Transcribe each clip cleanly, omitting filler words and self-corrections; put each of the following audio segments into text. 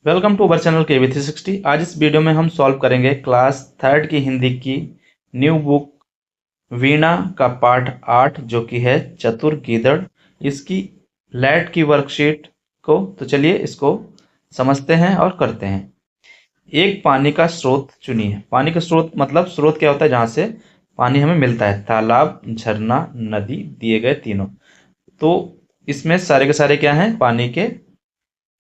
Welcome to our channel KV360। आज इस video में हम सॉल्व करेंगे क्लास थर्ड की हिंदी की न्यू बुक वीणा का पाठ 8 जो कि है चतुर गीदड़। इसकी लैट की वर्कशीट को तो चलिए इसको समझते हैं और करते हैं। एक पानी का स्रोत चुनिए। पानी का स्रोत मतलब स्रोत क्या होता है? जहाँ से पानी हमें मिलता है। तालाब, झरना, नदी दिए गए तीनों। तो इसमें सारे के सारे क्या हैं? पानी के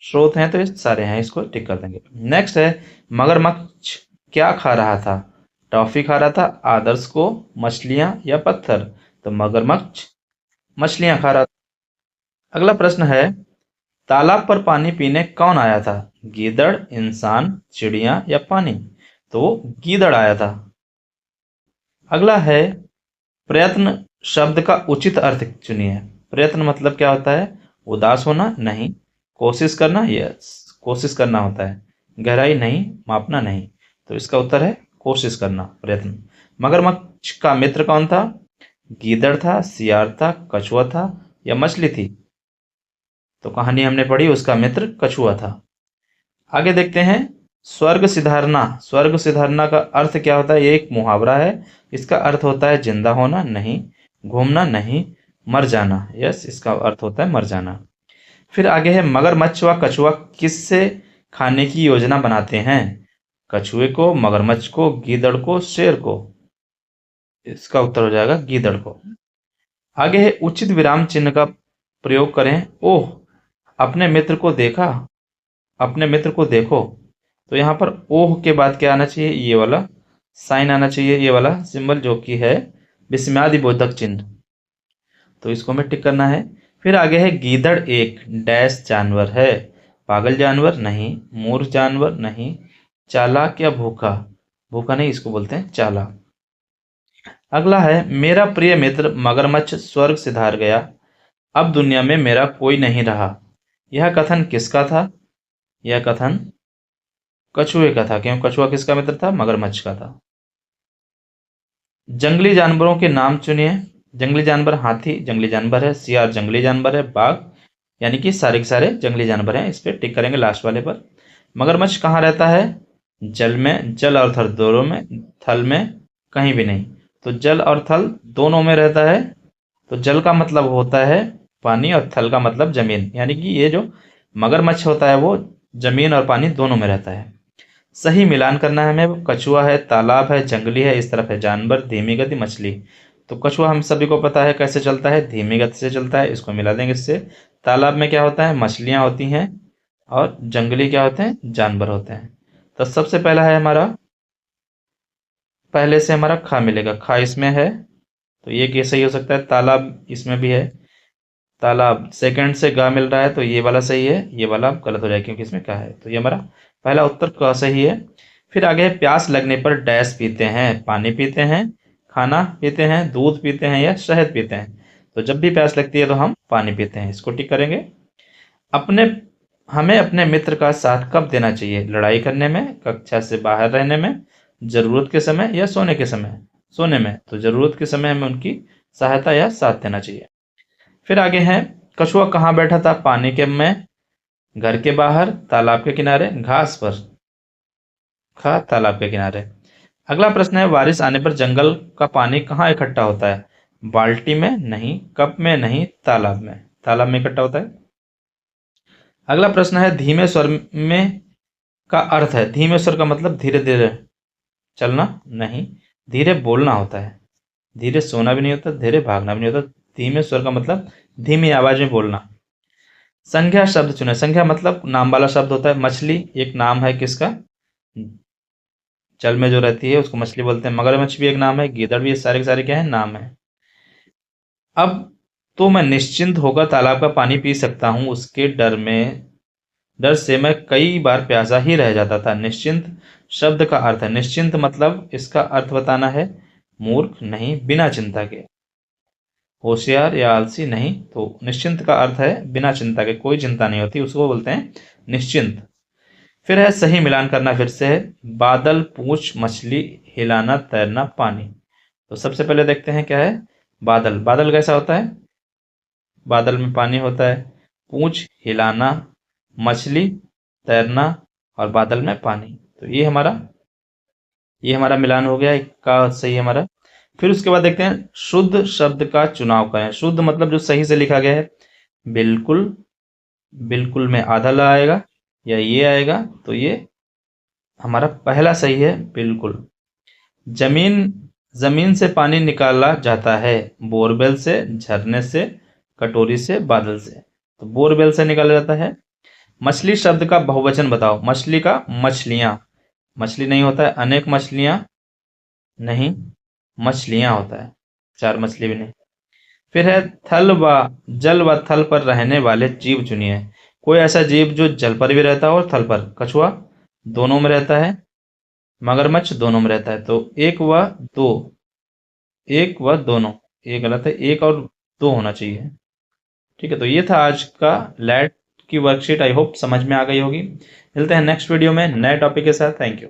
स्रोत हैं, तो ये सारे हैं, इसको टिक कर देंगे। नेक्स्ट है मगरमच्छ क्या खा रहा था? टॉफी खा रहा था, आदर्श को, मछलियां या पत्थर? तो मगरमच्छ मछलियां खा रहा था। अगला प्रश्न है तालाब पर पानी पीने कौन आया था? गीदड़, इंसान, चिड़िया या पानी? तो वो गीदड़ आया था। अगला है प्रयत्न शब्द का उचित अर्थ चुनिए। प्रयत्न मतलब क्या होता है? उदास होना? नहीं। कोशिश करना? यस, कोशिश करना होता है। गहराई? नहीं। मापना? नहीं। तो इसका उत्तर है कोशिश करना, प्रयत्न। मगरमच्छ का मित्र कौन था? गीदड़ था, सियार था, कछुआ था या मछली थी? तो कहानी हमने पढ़ी, उसका मित्र कछुआ था। आगे देखते हैं स्वर्ग सिधारना। स्वर्ग सिधारना का अर्थ क्या होता है? ये एक मुहावरा है। इसका अर्थ होता है जिंदा होना? नहीं। घूमना? नहीं। मर जाना? यस, इसका अर्थ होता है मर जाना। फिर आगे है मगरमच्छ व कछुआ किससे खाने की योजना बनाते हैं? कछुए को, मगरमच्छ को, गीदड़ को, शेर को? इसका उत्तर हो जाएगा गीदड़ को। आगे है उचित विराम चिन्ह का प्रयोग करें। ओह, अपने मित्र को देखा, अपने मित्र को देखो। तो यहाँ पर ओह के बाद क्या आना चाहिए? ये वाला साइन आना चाहिए, ये वाला सिंबल जो कि है विस्मयादि बोधक चिन्ह। तो इसको हमें टिक करना है। फिर आगे है गीदड़ एक डैश जानवर है? पागल जानवर? नहीं। मूर्ख जानवर? नहीं। चालाक या भूखा? भूखा नहीं, इसको बोलते हैं चालाक। अगला है मेरा प्रिय मित्र मगरमच्छ स्वर्ग सिधार गया, अब दुनिया में मेरा कोई नहीं रहा। यह कथन किसका था? यह कथन कछुए का था। क्यों? कछुआ किसका मित्र था? मगरमच्छ का था। जंगली जानवरों के नाम चुनिए। जंगली जानवर हाथी जंगली जानवर है, सियार जंगली जानवर है, बाघ यानी कि सारे के सारे जंगली जानवर हैं। इस पे टिक करेंगे लास्ट वाले पर। मगरमच्छ कहाँ रहता है? जल में, जल और थल दोनों में, थल में कहीं भी नहीं। तो जल और थल दोनों में रहता है। तो जल का मतलब होता है पानी और थल का मतलब जमीन, यानी कि ये जो मगरमच्छ होता है वो जमीन और पानी दोनों में रहता है। सही मिलान करना है हमें। कछुआ है, तालाब है, जंगली है, इस तरफ है जानवर, धीमी गति मछली। तो कछुआ हम सभी को पता है कैसे चलता है, धीमी गति से चलता है, इसको मिला देंगे इससे। तालाब में क्या होता है? मछलियां होती हैं। और जंगली क्या होते हैं? जानवर होते हैं। तो सबसे पहला है हमारा, पहले से हमारा खा मिलेगा, खा इसमें है तो ये सही हो सकता है। तालाब इसमें भी है, तालाब सेकंड से गा मिल रहा है तो ये वाला सही है, ये वाला गलत हो जाएगा क्योंकि इसमें क्या है। तो ये हमारा पहला उत्तर का सही है। फिर आगे है प्यास लगने पर डैश पीते हैं? पानी पीते हैं, खाना पीते हैं, दूध पीते हैं या शहद पीते हैं? तो जब भी प्यास लगती है तो हम पानी पीते हैं, इसको टिक करेंगे। अपने हमें अपने मित्र का साथ कब देना चाहिए? लड़ाई करने में, कक्षा से बाहर रहने में, जरूरत के समय या सोने के समय? सोने में। तो जरूरत के समय हमें उनकी सहायता या साथ देना चाहिए। फिर आगे है कछुआ कहाँ बैठा था? पानी के में, घर के बाहर, तालाब के किनारे, घास पर? खा तालाब के किनारे। अगला प्रश्न है बारिश आने पर जंगल का पानी कहाँ इकट्ठा होता है? बाल्टी में? नहीं। कप में? नहीं। तालाब में? तालाब में इकट्ठा होता है। अगला प्रश्न है धीमे स्वर में का अर्थ है? धीमे स्वर का मतलब धीरे धीरे चलना? नहीं। धीरे बोलना होता है। धीरे सोना भी नहीं होता, धीरे भागना भी नहीं होता। धीमे स्वर का मतलब धीमी आवाज में बोलना। संज्ञा शब्द चुने। संज्ञा मतलब नाम वाला शब्द होता है। मछली एक नाम है किसका? जल में जो रहती है उसको मछली बोलते हैं। मगरमच्छ भी एक नाम है, गीदड़ भी, ये सारे के सारे क्या है? नाम है। अब तो मैं निश्चिंत होकर तालाब का पानी पी सकता हूँ, उसके डर से मैं कई बार प्यासा ही रह जाता था। निश्चिंत शब्द का अर्थ है, निश्चिंत मतलब इसका अर्थ बताना है। मूर्ख? नहीं। बिना चिंता के? होशियार या आलसी? नहीं। तो निश्चिंत का अर्थ है बिना चिंता के, कोई चिंता नहीं होती, उसको बोलते हैं निश्चिंत। फिर है सही मिलान करना। फिर से है बादल, पूंछ, मछली, हिलाना, तैरना, पानी। तो सबसे पहले देखते हैं क्या है। बादल, बादल कैसा होता है? बादल में पानी होता है। पूंछ हिलाना, मछली तैरना, और बादल में पानी। तो ये हमारा मिलान हो गया, एक का सही हमारा। फिर उसके बाद देखते हैं शुद्ध शब्द का चुनाव करें। शुद्ध मतलब जो सही से लिखा गया है। बिल्कुल, बिल्कुल में आधा ल आएगा या ये आएगा, तो ये हमारा पहला सही है, बिल्कुल। जमीन, जमीन से पानी निकाला जाता है, बोरवेल से, झरने से, कटोरी से, बादल से। तो बोरवेल से निकाला जाता है। मछली शब्द का बहुवचन बताओ। मछली का मछलियां, मछली नहीं होता है, अनेक मछलियां नहीं, मछलियां होता है, चार मछली भी नहीं। फिर है थल व जल व थल पर रहने वाले जीव चुनिए। कोई ऐसा जीव जो जल पर भी रहता है और थल पर। कछुआ दोनों में रहता है, मगरमच्छ दोनों में रहता है। तो एक व दो, एक व दोनों, ये गलत है, एक और दो होना चाहिए। ठीक है, तो ये था आज का लैट की वर्कशीट। आई होप समझ में आ गई होगी। मिलते हैं नेक्स्ट वीडियो में नए टॉपिक के साथ। Thank you.